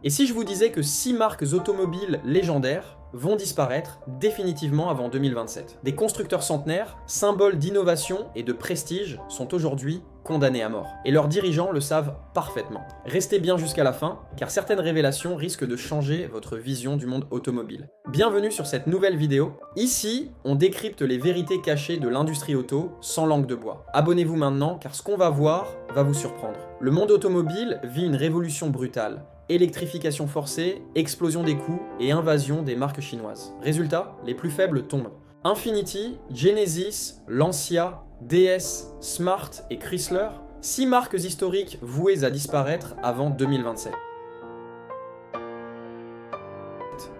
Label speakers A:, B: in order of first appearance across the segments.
A: Et si je vous disais que 6 marques automobiles légendaires vont disparaître définitivement avant 2027. Des constructeurs centenaires, symboles d'innovation et de prestige, sont aujourd'hui condamnés à mort. Et leurs dirigeants le savent parfaitement. Restez bien jusqu'à la fin, car certaines révélations risquent de changer votre vision du monde automobile. Bienvenue sur cette nouvelle vidéo. Ici, on décrypte les vérités cachées de l'industrie auto sans langue de bois. Abonnez-vous maintenant, car ce qu'on va voir va vous surprendre. Le monde automobile vit une révolution brutale. Électrification forcée, explosion des coûts et invasion des marques chinoises. Résultat, les plus faibles tombent. Infiniti, Genesis, Lancia, DS, Smart et Chrysler, 6 marques historiques vouées à disparaître avant 2027.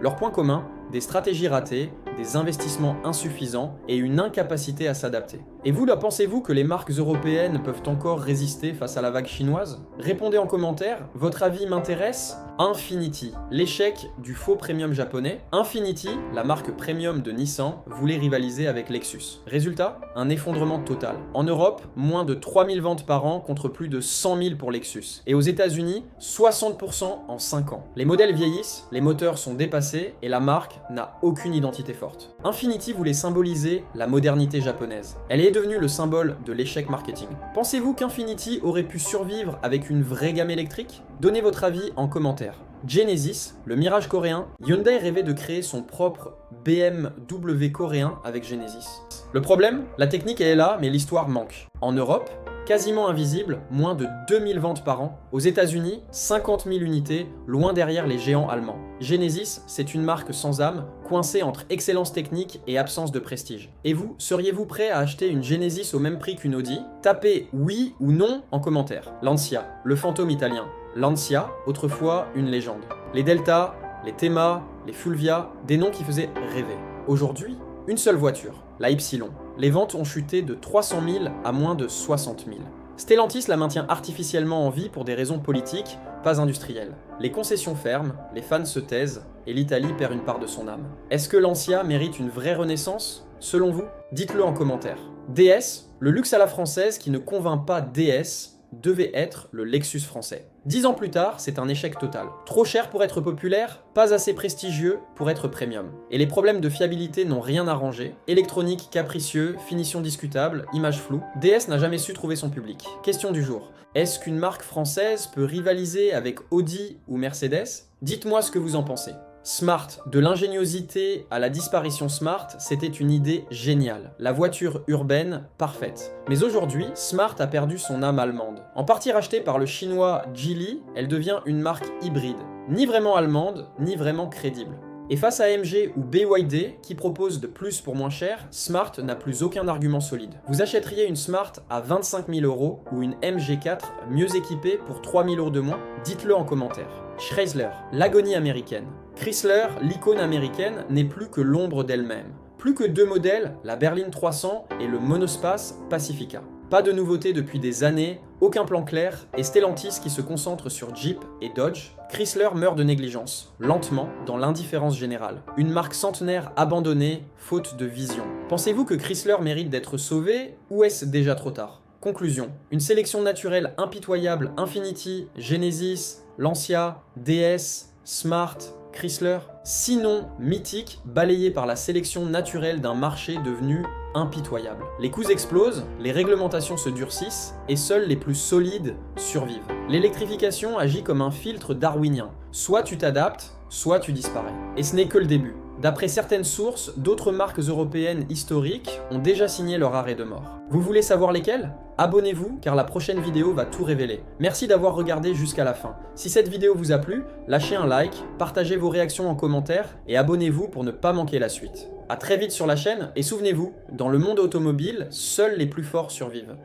A: Leur point commun, des stratégies ratées, des investissements insuffisants et une incapacité à s'adapter. Et vous, là, pensez-vous que les marques européennes peuvent encore résister face à la vague chinoise? Répondez en commentaire, votre avis m'intéresse. Infiniti, l'échec du faux premium japonais. Infiniti, la marque premium de Nissan, voulait rivaliser avec Lexus. Résultat, un effondrement total. En Europe, moins de 3000 ventes par an contre plus de 100 000 pour Lexus. Et aux États-Unis, 60% en 5 ans. Les modèles vieillissent, les moteurs sont dépassés et la marque n'a aucune identité forte. Infiniti voulait symboliser la modernité japonaise. Elle est devenue le symbole de l'échec marketing. Pensez-vous qu'Infiniti aurait pu survivre avec une vraie gamme électrique? Donnez votre avis en commentaire. Genesis, le mirage coréen, Hyundai rêvait de créer son propre BMW coréen avec Genesis. Le problème, la technique elle est là, mais l'histoire manque. En Europe, quasiment invisible, moins de 2000 ventes par an. Aux États-Unis, 50 000 unités, loin derrière les géants allemands. Genesis, c'est une marque sans âme, coincée entre excellence technique et absence de prestige. Et vous, seriez-vous prêt à acheter une Genesis au même prix qu'une Audi? Tapez oui ou non en commentaire. Lancia, le fantôme italien. Lancia, autrefois une légende. Les Delta, les Thema, les Fulvia, des noms qui faisaient rêver. Aujourd'hui, une seule voiture, la Ypsilon. Les ventes ont chuté de 300 000 à moins de 60 000. Stellantis la maintient artificiellement en vie pour des raisons politiques, pas industrielles. Les concessions ferment, les fans se taisent, et l'Italie perd une part de son âme. Est-ce que Lancia mérite une vraie renaissance? Selon vous, dites-le en commentaire. DS, le luxe à la française qui ne convainc pas DS, devait être le Lexus français. 10 ans plus tard, c'est un échec total. Trop cher pour être populaire, pas assez prestigieux pour être premium. Et les problèmes de fiabilité n'ont rien arrangé. Électronique capricieux, finition discutable, image floue. DS n'a jamais su trouver son public. Question du jour. Est-ce qu'une marque française peut rivaliser avec Audi ou Mercedes? Dites-moi ce que vous en pensez. Smart, de l'ingéniosité à la disparition Smart, c'était une idée géniale. La voiture urbaine, parfaite. Mais aujourd'hui, Smart a perdu son âme allemande. En partie rachetée par le chinois Geely, elle devient une marque hybride. Ni vraiment allemande, ni vraiment crédible. Et face à AMG ou BYD, qui proposent de plus pour moins cher, Smart n'a plus aucun argument solide. Vous achèteriez une Smart à 25 000 € ou une MG4 mieux équipée pour 3 000 € de moins? Dites-le en commentaire. Chrysler, l'agonie américaine. Chrysler, l'icône américaine, n'est plus que l'ombre d'elle-même. Plus que 2 modèles, la Berline 300 et le monospace Pacifica. Pas de nouveautés depuis des années, aucun plan clair, et Stellantis qui se concentre sur Jeep et Dodge. Chrysler meurt de négligence, lentement, dans l'indifférence générale. Une marque centenaire abandonnée, faute de vision. Pensez-vous que Chrysler mérite d'être sauvé, ou est-ce déjà trop tard? Conclusion, une sélection naturelle impitoyable Infiniti, Genesis, Lancia, DS, Smart, Chrysler, sinon mythique, balayé par la sélection naturelle d'un marché devenu impitoyable. Les coûts explosent, les réglementations se durcissent, et seuls les plus solides survivent. L'électrification agit comme un filtre darwinien. Soit tu t'adaptes, soit tu disparais. Et ce n'est que le début. D'après certaines sources, d'autres marques européennes historiques ont déjà signé leur arrêt de mort. Vous voulez savoir lesquelles? Abonnez-vous car la prochaine vidéo va tout révéler. Merci d'avoir regardé jusqu'à la fin. Si cette vidéo vous a plu, lâchez un like, partagez vos réactions en commentaire et abonnez-vous pour ne pas manquer la suite. A très vite sur la chaîne et souvenez-vous, dans le monde automobile, seuls les plus forts survivent.